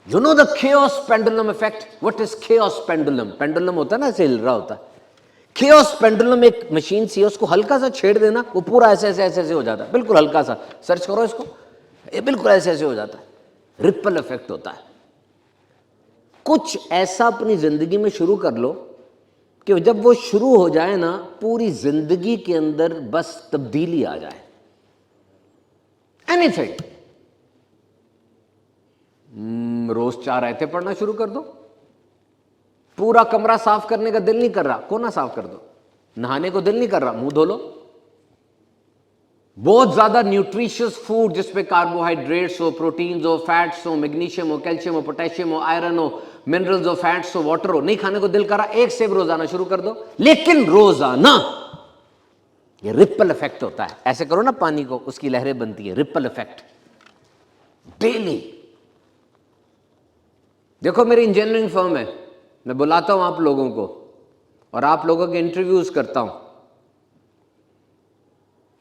You know the chaos pendulum effect? What is chaos pendulum? Pendulum होता है ना, ऐसे हिल रहा होता है. chaos pendulum एक मशीन सी है, उसको हल्का सा छेड़ देना, वो पूरा ऐसे ऐसे ऐसे ऐसे हो जाता है, बिल्कुल हल्का सा. सर्च करो इसको, ये बिल्कुल ऐसे ऐसे हो जाता है. रिपल इफेक्ट होता है. कुछ ऐसा अपनी जिंदगी में शुरू कर लो कि जब वो शुरू हो जाए ना, पूरी जिंदगी के अंदर बस तब्दीली आ जाए. एनीथिंग. रोज 4 आयतें पढ़ना शुरू कर दो. पूरा कमरा साफ करने का दिल नहीं कर रहा, कोना साफ कर दो. नहाने को दिल नहीं कर रहा, मुंह धो लो. बहुत ज्यादा न्यूट्रिशियस फूड जिसपे कार्बोहाइड्रेट्स हो, प्रोटीन्स हो, फैट्स हो, मैग्नीशियम हो, कैल्शियम हो, पोटेशियम हो, आयरन हो, मिनरल्स हो, फैट्स हो, वाटर हो, नहीं खाने को दिल कर रहा, 1 सेब रोजाना शुरू कर दो. लेकिन रोजाना. ये रिपल इफेक्ट होता है. ऐसे करो ना पानी को, उसकी लहरें बनती है. Ripple effect. डेली. देखो मेरी इंजीनियरिंग फर्म है, मैं बुलाता हूं आप लोगों को और आप लोगों के इंटरव्यूज करता हूं.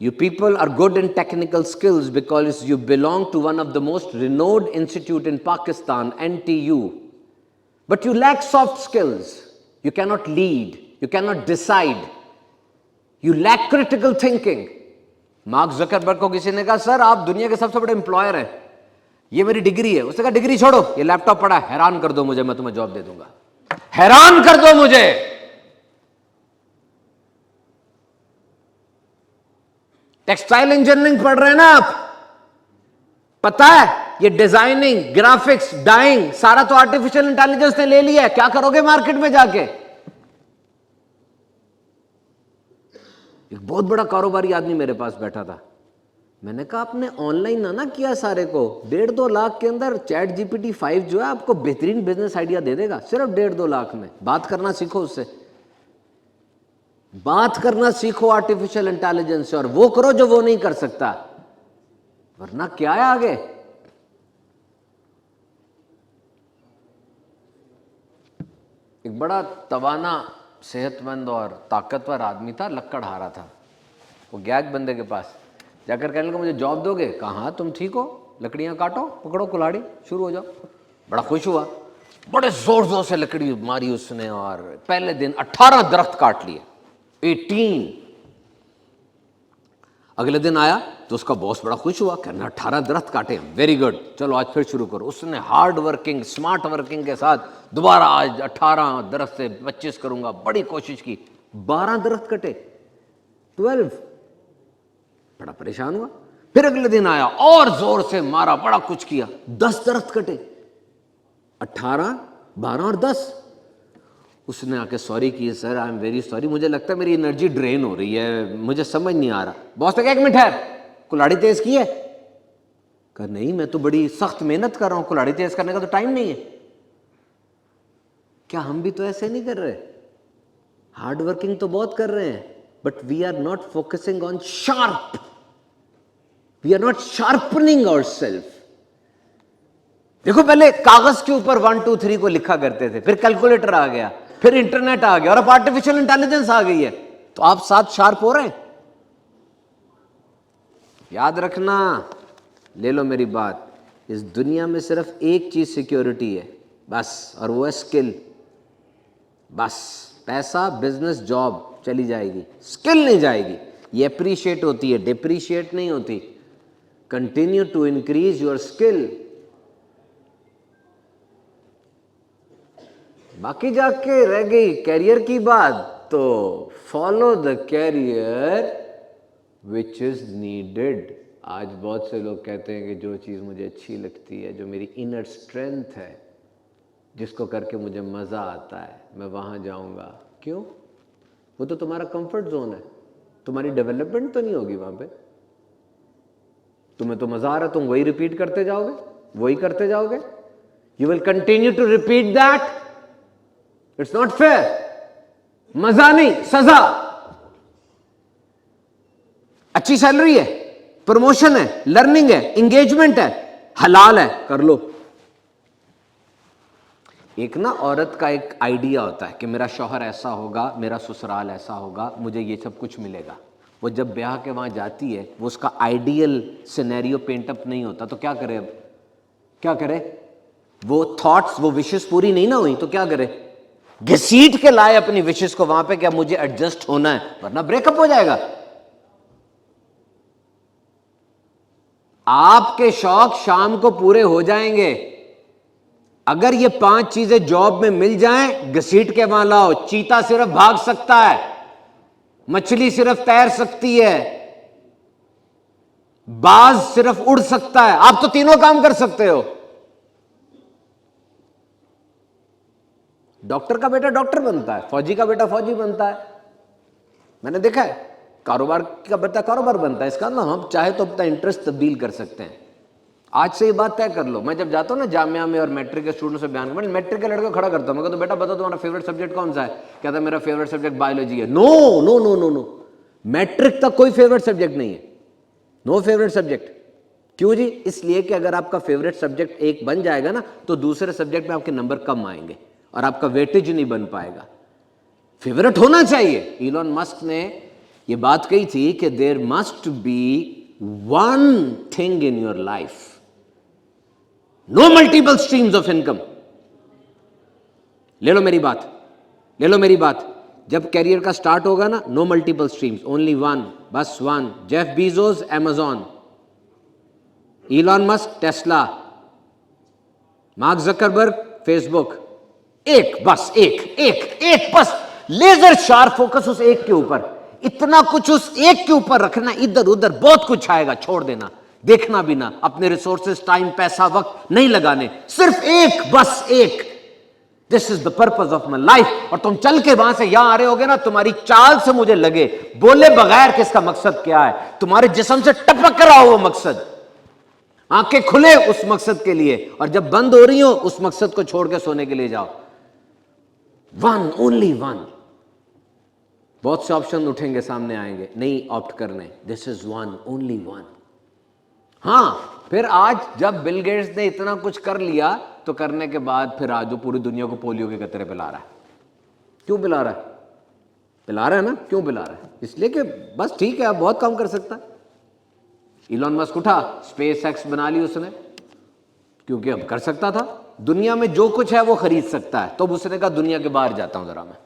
You people are good in technical skills because you belong to one of the most renowned institute in Pakistan, NTU. But you lack soft skills. You cannot lead. You cannot decide. You lack critical thinking. Mark Zuckerberg को किसी ने कहा, sir आप दुनिया के सबसे बड़े employer हैं, ये मेरी डिग्री है. उसने कहा डिग्री छोड़ो, ये लैपटॉप पड़ा है, हैरान कर दो मुझे, मैं तुम्हें जॉब दे दूंगा. हैरान कर दो मुझे. टेक्सटाइल इंजीनियरिंग पढ़ रहे हैं ना आप, पता है ये डिजाइनिंग, ग्राफिक्स, डाइंग सारा तो आर्टिफिशियल इंटेलिजेंस ने ले लिया है. क्या करोगे मार्केट में जाके? एक बहुत बड़ा कारोबारी आदमी मेरे पास बैठा था. मैंने कहा आपने ऑनलाइन ना किया सारे को, 1.5-2 लाख के अंदर चैट GPT 5 जो है आपको बेहतरीन बिजनेस आइडिया दे देगा, सिर्फ 1.5-2 लाख में. बात करना सीखो उससे. बात करना सीखो आर्टिफिशियल इंटेलिजेंस से, और वो करो जो वो नहीं कर सकता, वरना क्या है आगे. एक बड़ा तवाना, सेहतमंद और ताकतवर आदमी था, लकड़हारा था. वो गया एक बंदे के पास, जाकर कहने लगा मुझे जॉब दोगे? कहा हाँ, तुम ठीक हो, लकड़ियां काटो, पकड़ो कुल्हाड़ी, शुरू हो जाओ. बड़ा खुश हुआ, बड़े जोर जोर से लकड़ी मारी उसने, और पहले दिन 18 दरख्त काट लिए. 18. अगले दिन आया तो उसका बॉस बड़ा खुश हुआ, कहना 18 दरख्त काटे, वेरी गुड, चलो आज फिर शुरू करो. उसने हार्ड वर्किंग, स्मार्ट वर्किंग के साथ दोबारा आज 18 दरख्त से 25 करूंगा, बड़ी कोशिश की. 12 दरख्त कटे, 12. बड़ा परेशान हुआ. फिर अगले दिन आया और जोर से मारा, बड़ा कुछ किया, 10 दरख्त कटे. 18, 12 और 10. उसने आके सॉरी की, sir I am very sorry, मुझे लगता है मेरी एनर्जी ड्रेन हो रही है, मुझे समझ नहीं आ रहा. बॉस ने कहा 1 मिनट है, कुल्हाड़ी तेज की है? कहा नहीं, मैं तो बड़ी सख्त मेहनत कर रहा हूं, कुल्हाड़ी तेज करने का तो टाइम नहीं है. क्या हम भी तो ऐसे नहीं कर रहे? हार्ड वर्किंग तो बहुत कर रहे हैं, but we are not focusing on sharp. We are not sharpening ourselves. देखो पहले कागज के ऊपर 1 2 3 को लिखा करते थे, फिर कैलकुलेटर आ गया, फिर इंटरनेट आ गया, और अब आर्टिफिशियल इंटेलिजेंस आ गई है. तो आप साथ शार्प हो रहे हैं. याद रखना, ले लो मेरी बात, इस दुनिया में सिर्फ एक चीज सिक्योरिटी है बस, और वो है स्किल. बस पैसा, बिजनेस, जॉब चली जाएगी, स्किल नहीं जाएगी. ये अप्रिशिएट होती है, डिप्रिशिएट नहीं होती. Continue to increase your skill. बाकी जाके रह गई कैरियर की बात, तो follow the career which is needed. आज बहुत से लोग कहते हैं कि जो चीज़ मुझे अच्छी लगती है, जो मेरी इनर स्ट्रेंथ है, जिसको करके मुझे मज़ा आता है, मैं वहाँ जाऊँगा. क्यों? वो तो तुम्हारा कंफर्ट जोन है, तुम्हारी डेवलपमेंट तो नहीं होगी वहाँ पे. तुम्हें तो मज़ा आ रहा है, तुम वही रिपीट करते जाओगे, वही करते जाओगे. You will continue to repeat that. It's not fair. मजा नहीं, सजा. अच्छी सैलरी है, प्रमोशन है, लर्निंग है, इंगेजमेंट है, हलाल है, कर लो. एक ना औरत का एक आइडिया होता है कि मेरा शौहर ऐसा होगा, मेरा ससुराल ऐसा होगा, मुझे ये सब कुछ मिलेगा. वो जब ब्याह के वहां जाती है, वो उसका आइडियल सिनेरियो पेंटअप नहीं होता, तो क्या करे? अब क्या करे? वो थॉट्स, वो विशेष पूरी नहीं ना हुई तो क्या करे? घसीट के लाए अपनी विशेष को वहां पे, क्या मुझे एडजस्ट होना है, वरना ब्रेकअप हो जाएगा। आपके शौक शाम को पूरे हो जाएंगे अगर ये 5 चीजें जॉब में मिल जाएं। घसीट के वहां लाओ। चीता सिर्फ भाग सकता है, मछली सिर्फ तैर सकती है, बाज सिर्फ उड़ सकता है, आप तो तीनों काम कर सकते हो। डॉक्टर का बेटा डॉक्टर बनता है, फौजी का बेटा फौजी बनता है, मैंने देखा है। कारोबार का बेटा कारोबार बनता है। इसका ना हम चाहे तो अपना इंटरेस्ट तब्दील कर सकते हैं। आज से ये बात तय कर लो। मैं जब जाता हूं ना जामिया में और मैट्रिक के स्टूडेंट से बयान, मैं मैट्रिक के लड़के को खड़ा करता हूं, मैं कहता हूं बेटा बताओ तुम्हारा फेवरेट सब्जेक्ट कौन सा है? कहता है मेरा फेवरेट सब्जेक्ट बायोलॉजी है। No no no no no, matric तक कोई फेवरेट सब्जेक्ट नहीं है। No favourite subject. क्यों जी? इसलिए कि अगर आपका फेवरेट सब्जेक्ट एक बन जाएगा ना तो दूसरे सब्जेक्ट में आपके नंबर कम आएंगे और आपका वेटेज नहीं बन पाएगा। फेवरेट होना चाहिए। इलॉन मस्क ने यह बात कही थी कि there must be one thing in your life, no multiple streams of income. ले लो मेरी बात, ले लो मेरी बात। जब कैरियर का स्टार्ट होगा ना, no multiple streams, only one, बस one. Jeff Bezos Amazon, Elon Musk Tesla, Mark Zuckerberg Facebook. एक, बस एक एक एक, बस लेजर शार्प फोकस उस एक के ऊपर। इतना कुछ उस एक के ऊपर रखना, इधर उधर बहुत कुछ आएगा, छोड़ देना, देखना भी ना, अपने रिसोर्सेस, टाइम, पैसा, वक्त नहीं लगाने, सिर्फ एक, बस एक। This is the purpose of my life. और तुम चल के वहां से यहां आ रहे होगे ना, तुम्हारी चाल से मुझे लगे, बोले बगैर कि इसका मकसद क्या है, तुम्हारे जिस्म से टपक रहा हो वो मकसद, आंखें खुले उस मकसद के लिए, और जब बंद हो रही हो उस मकसद को छोड़ के सोने के लिए जाओ। One, only one. बहुत से ऑप्शन उठेंगे, सामने आएंगे, नहीं ऑप्ट करने। This is one, only one. हां, फिर आज जब बिल गेट्स ने इतना कुछ कर लिया तो करने के बाद फिर आज वो पूरी दुनिया को पोलियो के कतरे पिला रहा है। क्यों पिला रहा है? पिला रहा है ना, क्यों पिला रहा है? इसलिए कि बस ठीक है, अब बहुत काम कर सकता है। इलॉन मस्क उठा, स्पेस एक्स बना ली उसने, क्योंकि अब कर सकता था। दुनिया में जो कुछ है वो खरीद सकता है, तो उसने कहा दुनिया के बाहर जाता हूं जरा मैं।